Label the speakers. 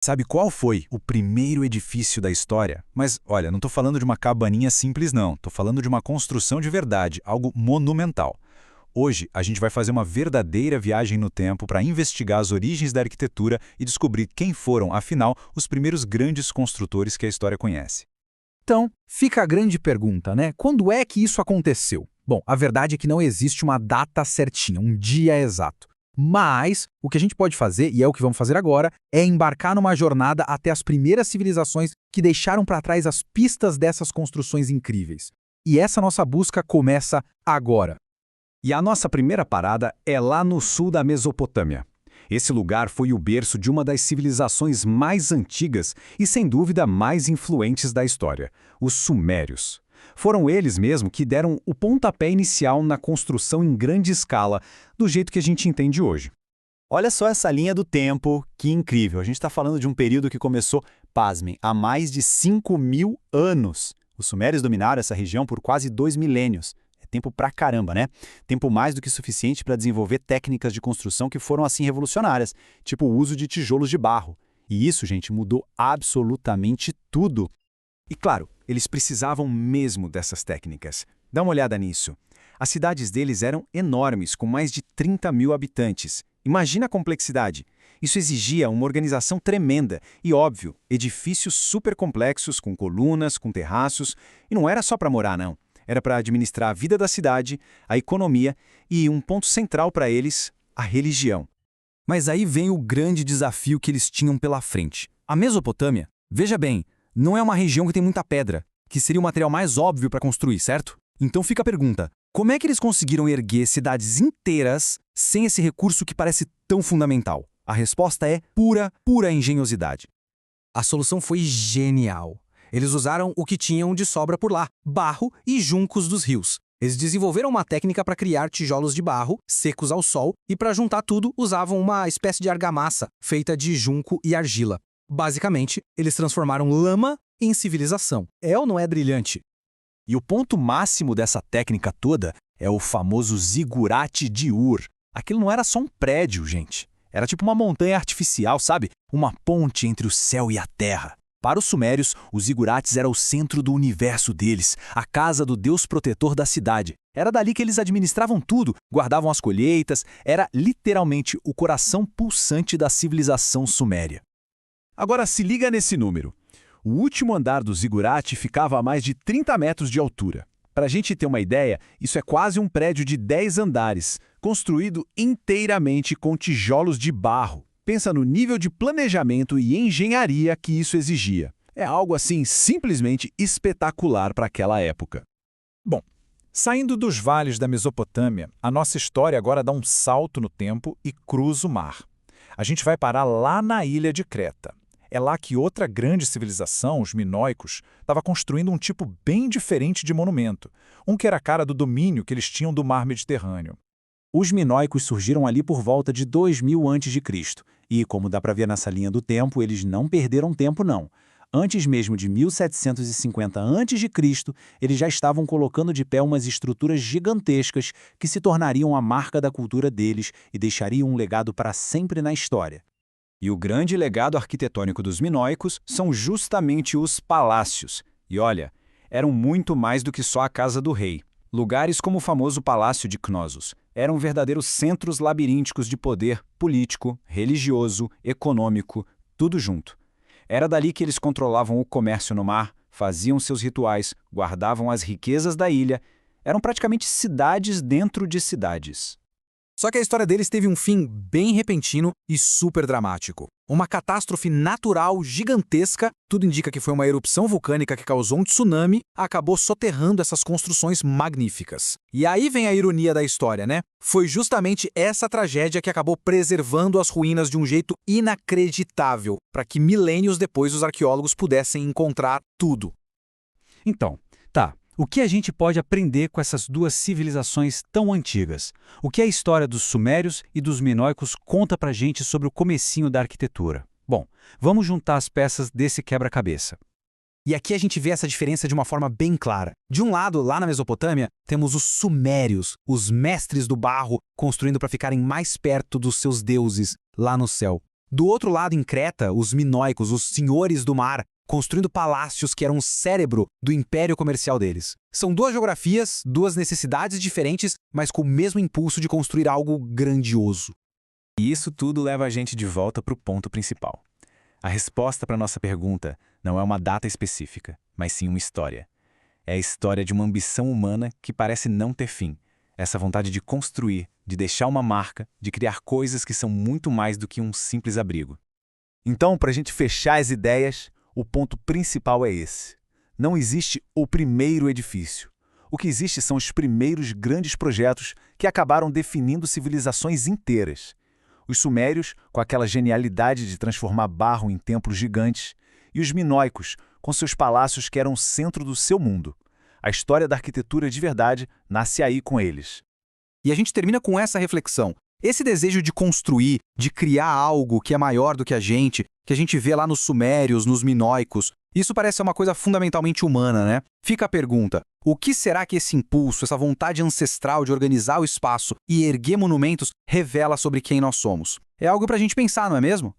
Speaker 1: Sabe qual foi o primeiro edifício da história? Mas, olha, não estou falando de uma cabaninha simples, não. Estou falando de uma construção de verdade, algo monumental. Hoje, a gente vai fazer uma verdadeira viagem no tempo para investigar as origens da arquitetura e descobrir quem foram, afinal, os primeiros grandes construtores que a história conhece.
Speaker 2: Então, fica a grande pergunta, né? Quando é que isso aconteceu? Bom, a verdade é que não existe uma data certinha, um dia exato. Mas o que a gente pode fazer, e é o que vamos fazer agora, é embarcar numa jornada até as primeiras civilizações que deixaram para trás as pistas dessas construções incríveis. E essa nossa busca começa agora.
Speaker 3: E a nossa primeira parada é lá no sul da Mesopotâmia. Esse lugar foi o berço de uma das civilizações mais antigas e, sem dúvida, mais influentes da história, os Sumérios. Foram eles mesmo que deram o pontapé inicial na construção em grande escala, do jeito que a gente entende hoje.
Speaker 1: Olha só essa linha do tempo, que incrível. A gente está falando de um período que começou, pasmem, há mais de 5.000 anos. Os sumérios dominaram essa região por quase 2 milênios. É tempo pra caramba, né? Tempo mais do que suficiente para desenvolver técnicas de construção que foram assim revolucionárias, tipo o uso de tijolos de barro. E isso, gente, mudou absolutamente tudo. E claro, eles precisavam mesmo dessas técnicas. Dá uma olhada nisso. As cidades deles eram enormes, com mais de 30.000 habitantes. Imagina a complexidade. Isso exigia uma organização tremenda e, óbvio, edifícios super complexos, com colunas, com terraços. E não era só para morar, não. Era para administrar a vida da cidade, a economia e, um ponto central para eles, a religião.
Speaker 2: Mas aí vem o grande desafio que eles tinham pela frente. A Mesopotâmia, veja bem, não é uma região que tem muita pedra, que seria o material mais óbvio para construir, certo? Então fica a pergunta, como é que eles conseguiram erguer cidades inteiras sem esse recurso que parece tão fundamental? A resposta é pura engenhosidade. A solução foi genial. Eles usaram o que tinham de sobra por lá, barro e juncos dos rios. Eles desenvolveram uma técnica para criar tijolos de barro, secos ao sol, e para juntar tudo usavam uma espécie de argamassa, feita de junco e argila. Basicamente, eles transformaram lama em civilização. É ou não é brilhante?
Speaker 1: E o ponto máximo dessa técnica toda é o famoso zigurate de Ur. Aquilo não era só um prédio, gente. Era tipo uma montanha artificial, sabe? Uma ponte entre o céu e a terra. Para os sumérios, os zigurates era o centro do universo deles, a casa do deus protetor da cidade. Era dali que eles administravam tudo, guardavam as colheitas, era literalmente o coração pulsante da civilização suméria. Agora se liga nesse número. O último andar do zigurate ficava a mais de 30 metros de altura. Para a gente ter uma ideia, isso é quase um prédio de 10 andares, construído inteiramente com tijolos de barro. Pensa no nível de planejamento e engenharia que isso exigia. É algo assim simplesmente espetacular para aquela época. Bom, saindo dos vales da Mesopotâmia, a nossa história agora dá um salto no tempo e cruza o mar. A gente vai parar lá na ilha de Creta. É lá que outra grande civilização, os minoicos, estava construindo um tipo bem diferente de monumento, um que era a cara do domínio que eles tinham do mar Mediterrâneo. Os minoicos surgiram ali por volta de 2000 a.C. E, como dá para ver nessa linha do tempo, eles não perderam tempo não. Antes mesmo de 1750 a.C., eles já estavam colocando de pé umas estruturas gigantescas que se tornariam a marca da cultura deles e deixariam um legado para sempre na história. E o grande legado arquitetônico dos minoicos são justamente os palácios. E olha, eram muito mais do que só a casa do rei. Lugares como o famoso Palácio de Cnossos eram verdadeiros centros labirínticos de poder político, religioso, econômico, tudo junto. Era dali que eles controlavam o comércio no mar, faziam seus rituais, guardavam as riquezas da ilha. Eram praticamente cidades dentro de cidades.
Speaker 2: Só que a história deles teve um fim bem repentino e super dramático. Uma catástrofe natural gigantesca, tudo indica que foi uma erupção vulcânica que causou um tsunami, acabou soterrando essas construções magníficas. E aí vem a ironia da história, né? Foi justamente essa tragédia que acabou preservando as ruínas de um jeito inacreditável, para que milênios depois os arqueólogos pudessem encontrar tudo.
Speaker 3: Então, tá. O que a gente pode aprender com essas duas civilizações tão antigas? O que a história dos sumérios e dos minoicos conta pra gente sobre o comecinho da arquitetura? Bom, vamos juntar as peças desse quebra-cabeça.
Speaker 2: E aqui a gente vê essa diferença de uma forma bem clara. De um lado, lá na Mesopotâmia, temos os sumérios, os mestres do barro, construindo para ficarem mais perto dos seus deuses lá no céu. Do outro lado, em Creta, os minoicos, os senhores do mar, construindo palácios que eram o cérebro do império comercial deles. São duas geografias, duas necessidades diferentes, mas com o mesmo impulso de construir algo grandioso.
Speaker 1: E isso tudo leva a gente de volta para o ponto principal. A resposta para nossa pergunta não é uma data específica, mas sim uma história. É a história de uma ambição humana que parece não ter fim. Essa vontade de construir, de deixar uma marca, de criar coisas que são muito mais do que um simples abrigo. Então, para a gente fechar as ideias, o ponto principal é esse. Não existe o primeiro edifício. O que existe são os primeiros grandes projetos que acabaram definindo civilizações inteiras. Os sumérios, com aquela genialidade de transformar barro em templos gigantes, e os minoicos, com seus palácios que eram o centro do seu mundo. A história da arquitetura de verdade nasce aí com eles.
Speaker 2: E a gente termina com essa reflexão. Esse desejo de construir, de criar algo que é maior do que a gente vê lá nos sumérios, nos minoicos, isso parece ser uma coisa fundamentalmente humana, né? Fica a pergunta, o que será que esse impulso, essa vontade ancestral de organizar o espaço e erguer monumentos revela sobre quem nós somos? É algo pra gente pensar, não é mesmo?